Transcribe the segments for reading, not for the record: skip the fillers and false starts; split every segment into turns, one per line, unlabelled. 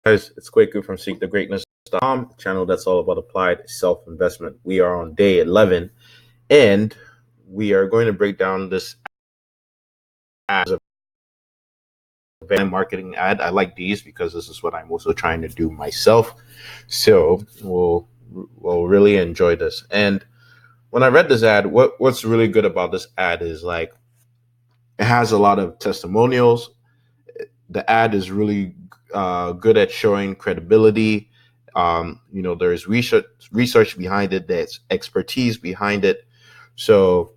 Guys, it's Kwaku from SeekTheGreatness.com, a channel that's all about applied self-investment. We are on day 11, and we are going to break down this as a marketing ad. I like these because this is what I'm also trying to do myself. So we'll really enjoy this. And when I read this ad, what's really good about this ad is like it has a lot of testimonials. The ad is really good at showing credibility. There's research behind it. There's expertise behind it. So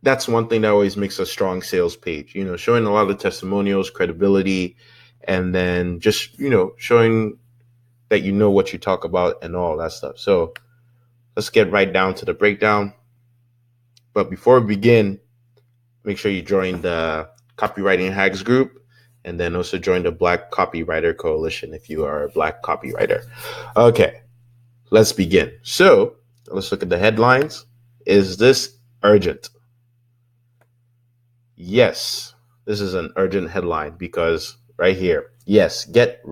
that's one thing that always makes a strong sales page. Showing a lot of testimonials, credibility, and then just showing that you know what you talk about and all that stuff. So let's get right down to the breakdown. But before we begin, make sure you join the Copywriting Hacks group. And then also join the Black Copywriter Coalition if you are a Black copywriter. Okay, let's begin. So let's look at the headlines. Is this urgent? Yes, this is an urgent headline because right here, yes, get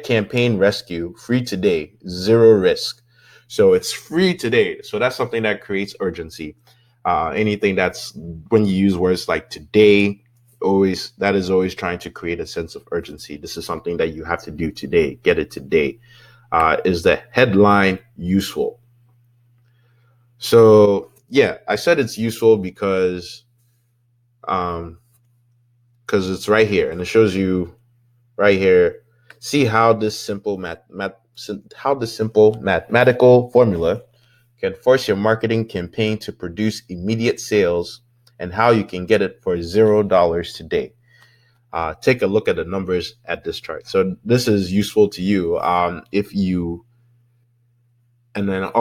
campaign rescue free today, zero risk. So it's free today. So that's something that creates urgency. Anything that's when you use words like today, that is always trying to create a sense of urgency. This is something that you have to do today. Get it today. Is the headline useful? So yeah, I said it's useful because it's right here, and it shows you right here. See how this simple mathematical formula can force your marketing campaign to produce immediate sales, and how you can get it for $0 today. Take a look at the numbers at this chart. So this is useful to you if you, and then it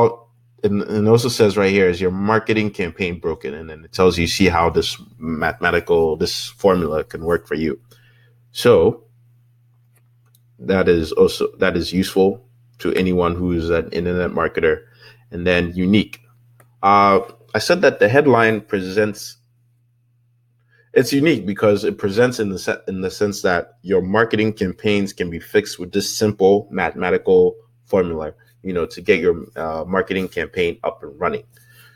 also says right here, is your marketing campaign broken? And then it tells you, see how this formula can work for you. So that is useful to anyone who's an internet marketer. And then unique. I said that the headline it's unique because it presents in the sense that your marketing campaigns can be fixed with this simple mathematical formula, to get your marketing campaign up and running.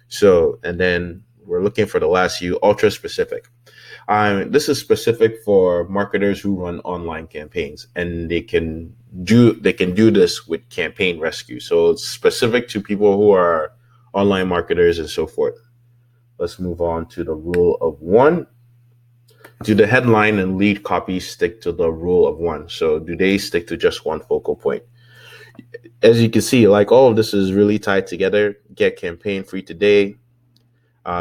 So, and then we're looking for the last U, ultra specific. This is specific for marketers who run online campaigns, and they can do this with campaign rescue. So it's specific to people who are online marketers and so forth. Let's move on to the rule of one. Do the headline and lead copy stick to the rule of one? So do they stick to just one focal point? As you can see, like all of this is really tied together. Get campaign free today.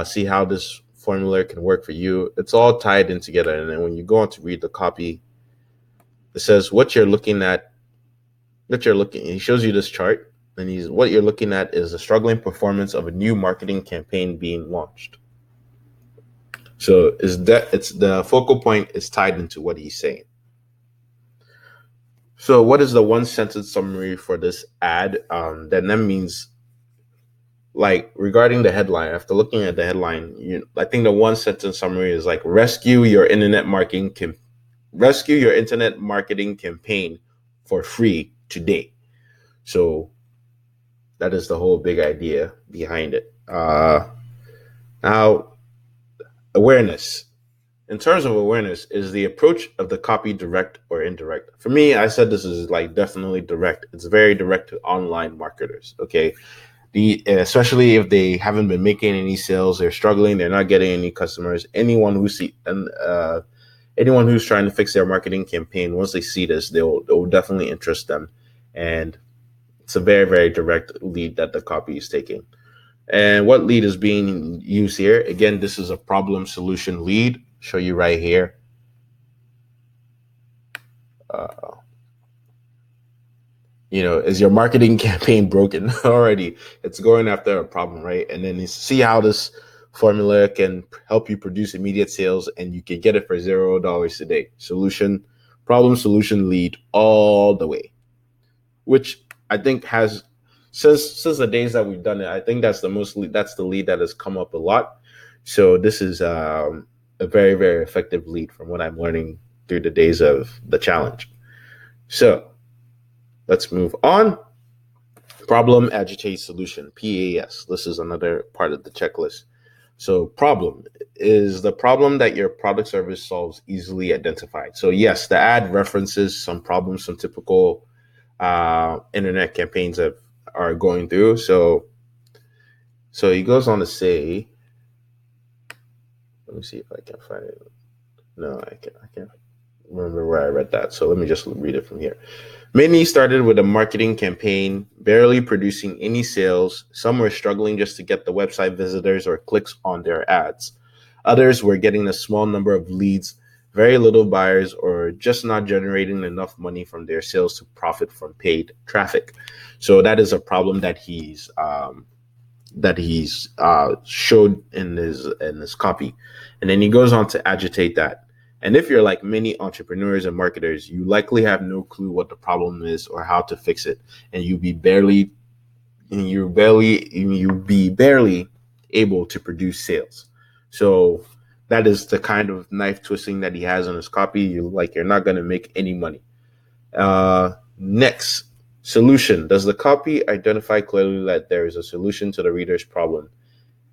See how this formula can work for you. It's all tied in together. And then when you go on to read the copy, it says what you're looking at. He shows you this chart, and what you're looking at is the struggling performance of a new marketing campaign being launched. So it's the focal point is tied into what he's saying. So what is the one sentence summary for this ad? That means, like, regarding the headline, after looking at the headline, I think the one sentence summary is like, rescue your internet marketing campaign for free today. So that is the whole big idea behind it. Now, awareness. In terms of awareness, is the approach of the copy direct or indirect? For me, I said this is like definitely direct. It's very direct to online marketers. Okay. Especially if they haven't been making any sales, they're struggling, they're not getting any customers. Anyone who's trying to fix their marketing campaign, once they see this, it will definitely interest them. And it's a very, very direct lead that the copy is taking. And what lead is being used here? Again, this is a problem solution lead. Show you right here. Is your marketing campaign broken already? It's going after a problem, right? And then you see how this formula can help you produce immediate sales, and you can get it for $0 today. Problem solution lead all the way, which I think has, since the days that we've done it, I think that's the lead that has come up a lot. So this is a very, very effective lead from what I'm learning through the days of the challenge. So let's move on. Problem, agitate, solution, PAS. This is another part of the checklist. So problem is the problem that your product service solves easily identified. So yes, the ad references some problems, some typical internet campaigns that are going through. So he goes on to say, let me see if I can find it. No, I can't remember where I read that. So let me just read it from here. Many started with a marketing campaign, barely producing any sales. Some were struggling just to get the website visitors or clicks on their ads. Others were getting a small number of leads, very little buyers, or just not generating enough money from their sales to profit from paid traffic. So that is a problem that he's showed in his copy. And then he goes on to agitate that. And if you're like many entrepreneurs and marketers, you likely have no clue what the problem is or how to fix it, and you'll be barely able to produce sales. So that is the kind of knife twisting that he has in his copy. You're not going to make any money. Next, solution. Does the copy identify clearly that there is a solution to the reader's problem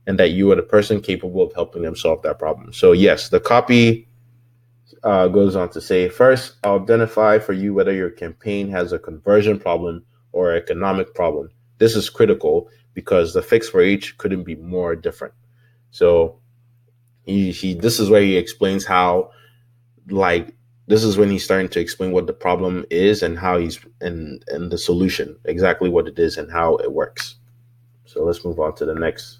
and that you are the person capable of helping them solve that problem? So yes, the copy goes on to say, first, I'll identify for you whether your campaign has a conversion problem or economic problem. This is critical because the fix for each couldn't be more different. So this is where he explains how, this is when he's starting to explain what the problem is and how and the solution, exactly what it is and how it works. So let's move on to the next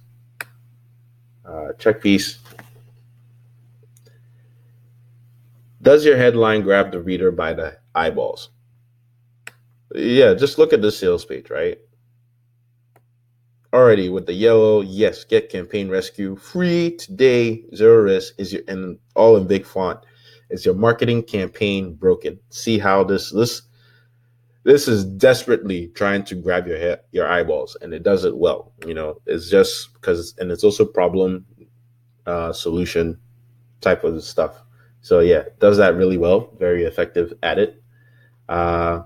check piece. Does your headline grab the reader by the eyeballs? Yeah, just look at the sales page, right? Already with the yellow, yes, get campaign rescue free today, 0 risk and all in big font. Is your marketing campaign broken? See how this is desperately trying to grab your eyeballs, and it does it well. It's just because, and it's also problem, solution type of stuff. So yeah, does that really well. Very effective at it. Does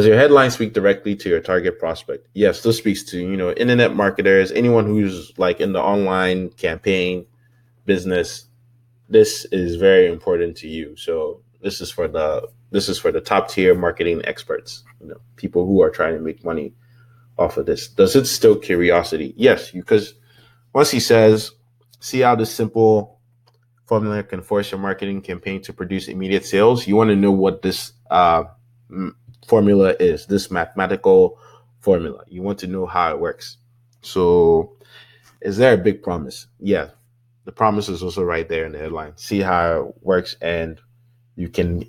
your headline speak directly to your target prospect? Yes, this speaks to, internet marketers, anyone who's in the online campaign business. This is very important to you. So this is for the top tier marketing experts, people who are trying to make money off of this. Does it stoke curiosity? Yes, because once he says, see how this simple formula can force your marketing campaign to produce immediate sales, you want to know what this formula is, this mathematical formula. You want to know how it works. So is there a big promise? Yeah, the promise is also right there in the headline. See how it works, and you can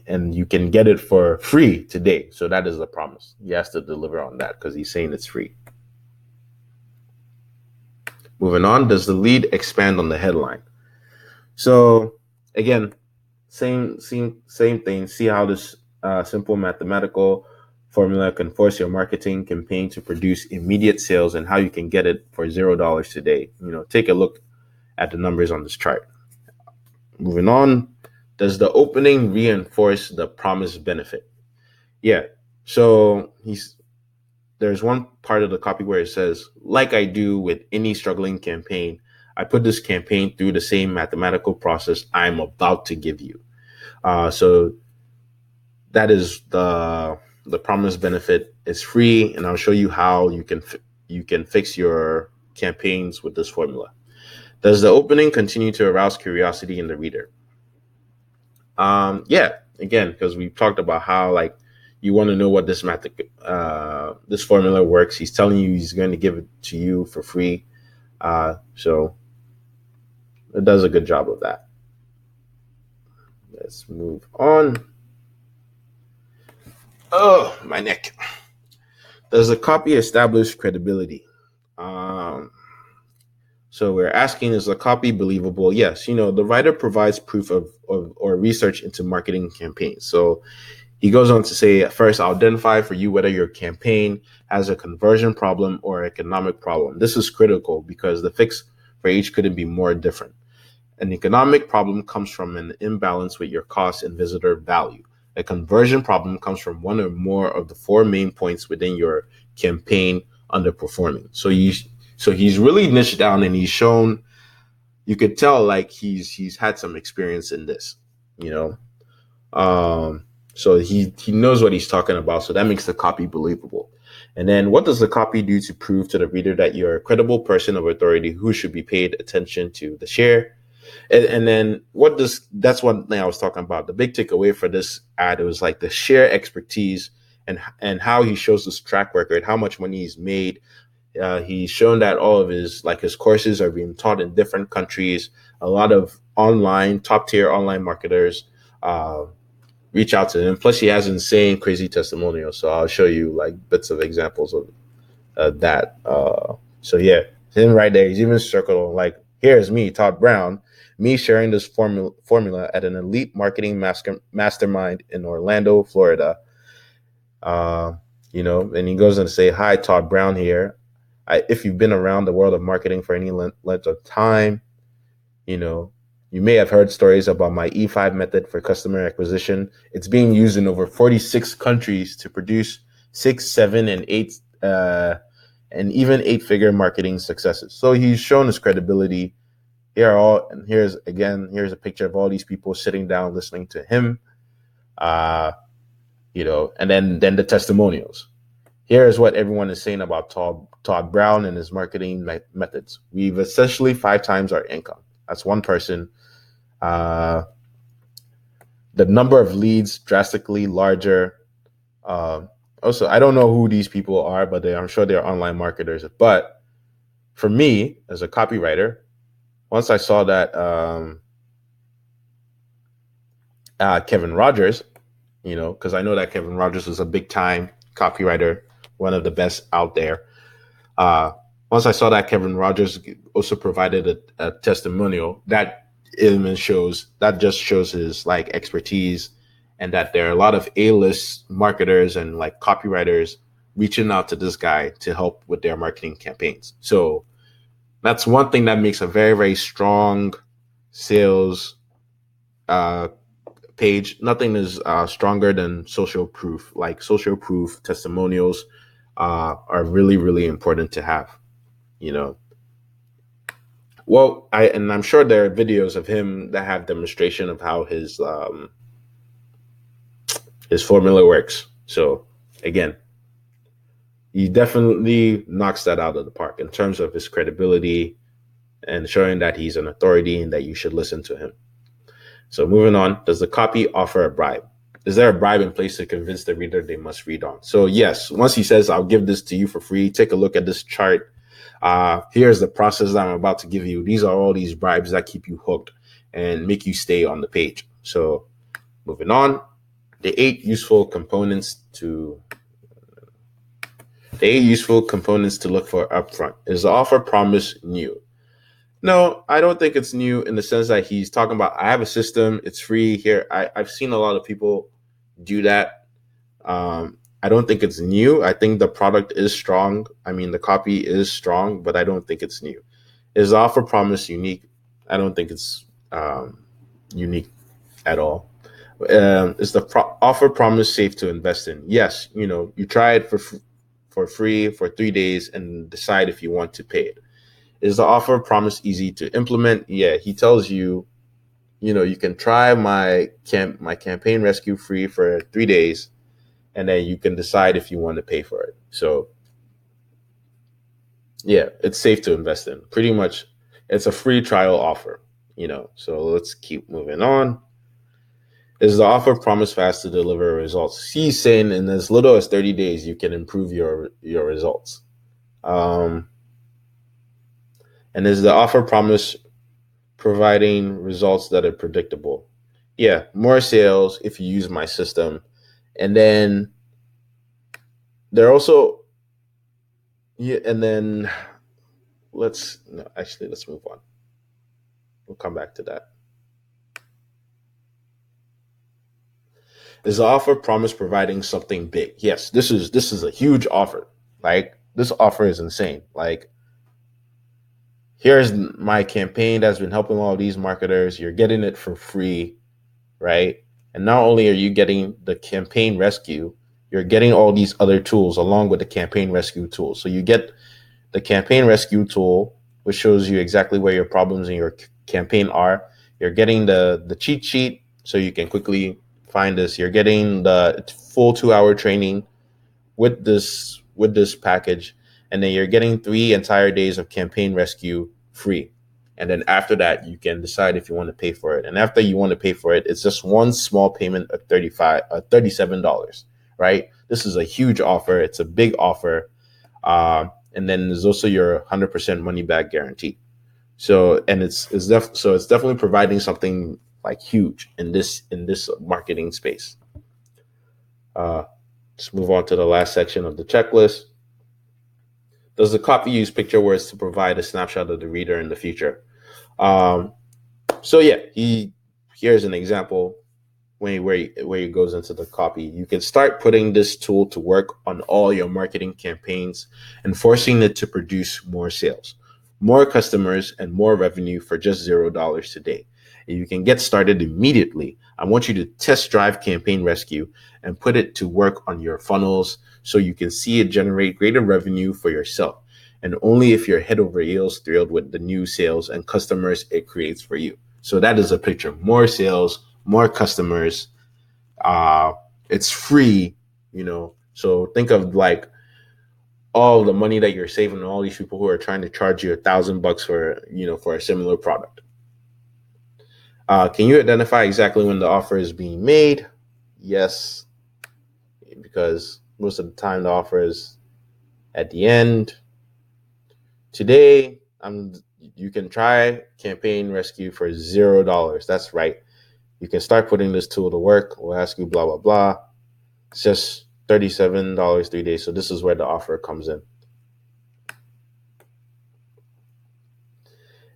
get it for free today. So that is the promise. He has to deliver on that because he's saying it's free. Moving on, does the lead expand on the headline? So again, same thing. See how this simple mathematical formula can force your marketing campaign to produce immediate sales and how you can get it for $0 today. Take a look at the numbers on this chart. Moving on, does the opening reinforce the promised benefit? Yeah. So there's one part of the copy where it says, like I do with any struggling campaign, I put this campaign through the same mathematical process I'm about to give you. So that is the promised benefit. Is free, and I'll show you how you can fix your campaigns with this formula. Does the opening continue to arouse curiosity in the reader? Yeah, again, because we've talked about how you want to know what this this formula works. He's telling you he's going to give it to you for free. So it does a good job of that. Let's move on. Oh, my neck. Does the copy establish credibility? So we're asking, is the copy believable? Yes. The writer provides proof of or research into marketing campaigns. So he goes on to say, first, I'll identify for you whether your campaign has a conversion problem or economic problem. This is critical because the fix for each couldn't be more different. An economic problem comes from an imbalance with your cost and visitor value. A conversion problem comes from one or more of the four main points within your campaign underperforming. So he's really niched down, and he's shown, you could tell like he's had some experience in this, you know. So he knows what he's talking about. So that makes the copy believable. And then what does the copy do to prove to the reader that you're a credible person of authority who should be paid attention to the share? And then that's one thing I was talking about. The big takeaway for this ad, it was like the share expertise and how he shows his track record, how much money he's made. He's shown that all of his courses are being taught in different countries. A lot of top tier online marketers reach out to him. Plus, he has insane, crazy testimonials. So I'll show you like bits of examples of that. So yeah, him right there. He's even circled like, here's me, Todd Brown, me sharing this formula at an elite marketing mastermind in Orlando, Florida. And he goes and say, hi, Todd Brown here. If you've been around the world of marketing for any length of time, you may have heard stories about my E5 method for customer acquisition. It's being used in over 46 countries to produce 6, 7, and 8, and even 8-figure marketing successes. So he's shown his credibility. Here's a picture of all these people sitting down listening to him. And then the testimonials. Here's what everyone is saying about Todd Brown and his marketing methods. We've essentially 5 times our income. That's one person. The number of leads drastically larger. Also, I don't know who these people are, but I'm sure they're online marketers. But for me, as a copywriter, once I saw that Kevin Rogers, because I know that Kevin Rogers is a big time copywriter, one of the best out there. Once I saw that Kevin Rogers also provided a testimonial, that just shows his like expertise, and that there are a lot of A-list marketers and like copywriters reaching out to this guy to help with their marketing campaigns. So that's one thing that makes a very, very strong sales page. Nothing is stronger than social proof. Like social proof testimonials are really, really important to have, Well, I'm sure there are videos of him that have demonstration of how his formula works. So again, he definitely knocks that out of the park in terms of his credibility and showing that he's an authority and that you should listen to him. So moving on, does the copy offer a bribe? Is there a bribe in place to convince the reader they must read on? So yes, once he says, I'll give this to you for free, take a look at this chart. Here's the process that I'm about to give you. These are all these bribes that keep you hooked and make you stay on the page. So moving on, the 8 useful components to look for upfront. Is the offer promise new? No, I don't think it's new in the sense that he's talking about, I have a system, it's free here. I've seen a lot of people do that. I don't think it's new. I think the product is strong. I mean, the copy is strong, but I don't think it's new. Is the offer promise unique? I don't think it's unique at all. Is the offer promise safe to invest in? Yes. You try it for free for 3 days and decide if you want to pay it. Is the offer promise easy to implement? Yeah, he tells you, you can try my campaign rescue free for 3 days, and then you can decide if you want to pay for it. So yeah, it's safe to invest in. Pretty much, it's a free trial offer, So let's keep moving on. Is the offer promise fast to deliver results? He's saying in as little as 30 days, you can improve your results. And is the offer promise providing results that are predictable? Yeah, more sales if you use my system. And then they're also, and then let's move on. We'll come back to that. Is the offer promise providing something big? Yes, this is a huge offer. Like, this offer is insane. Like, here's my campaign that's been helping all these marketers. You're getting it for free, right? And not only are you getting the campaign rescue, you're getting all these other tools along with the campaign rescue tool. So you get the campaign rescue tool, which shows you exactly where your problems in your campaign are. You're getting the cheat sheet so you can quickly find this. You're getting the full 2-hour training with this package, and then you're getting 3 entire days of campaign rescue free. And then after that, you can decide if you want to pay for it. And after you want to pay for it, it's just one small payment of $37, right? This is a huge offer. It's a big offer. And then there's also your 100% money back guarantee. So, and it's definitely providing something like huge in this marketing space. Let's move on to the last section of the checklist. Does the copy use picture words to provide a snapshot of the reader in the future? So yeah, here's an example where he goes into the copy. You can start putting this tool to work on all your marketing campaigns and forcing it to produce more sales, more customers, and more revenue for just $0 today. And you can get started immediately. I want you to test drive Campaign Rescue and put it to work on your funnels so you can see it generate greater revenue for yourself. And only if you're head over heels thrilled with the new sales and customers it creates for you. So that is a picture. More sales, more customers. It's free, So think of like all the money that you're saving, all these people who are trying to charge you $1,000 for a similar product. Can you identify exactly when the offer is being made? Yes, because most of the time the offer is at the end. Today, you can try Campaign Rescue for $0. That's right. You can start putting this tool to work. We'll ask you blah, blah, blah. It's just $37, 3 days. So this is where the offer comes in.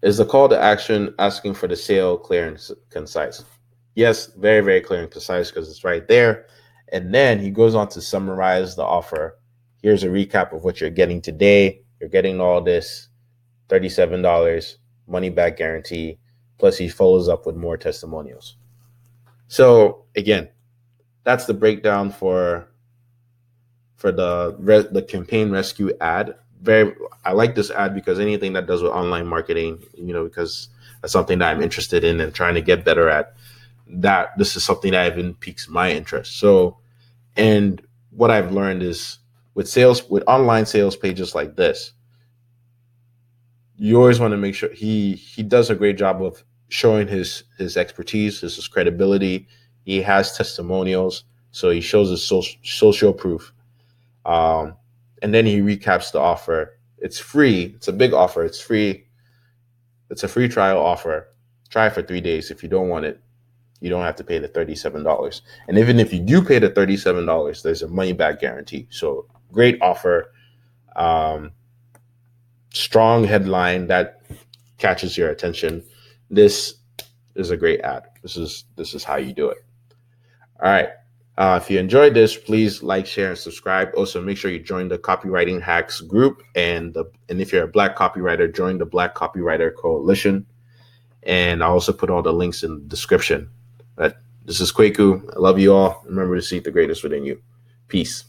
Is the call to action asking for the sale clear and concise? Yes, very, very clear and concise because it's right there. And then he goes on to summarize the offer. Here's a recap of what you're getting today. You're getting all this, $37, money back guarantee. Plus he follows up with more testimonials. So again, that's the breakdown for the Campaign Rescue ad. I like this ad because anything that does with online marketing, because that's something that I'm interested in and trying to get better at. That this is something that even piques my interest. So, and what I've learned is with online sales pages like this, you always want to make sure he does a great job of showing his expertise, his credibility. He has testimonials, so he shows his social proof. And then he recaps the offer. It's free. It's a big offer. It's free. It's a free trial offer. Try it for 3 days. If you don't want it, you don't have to pay the $37. And even if you do pay the $37, there's a money back guarantee. So great offer. Strong headline that catches your attention. This is a great ad. This is how you do it. All right. If you enjoyed this, please like, share, and subscribe. Also, make sure you join the Copywriting Hacks group. And if you're a Black copywriter, join the Black Copywriter Coalition. And I'll also put all the links in the description. But this is Kwaku. I love you all. Remember to seek the greatest within you. Peace.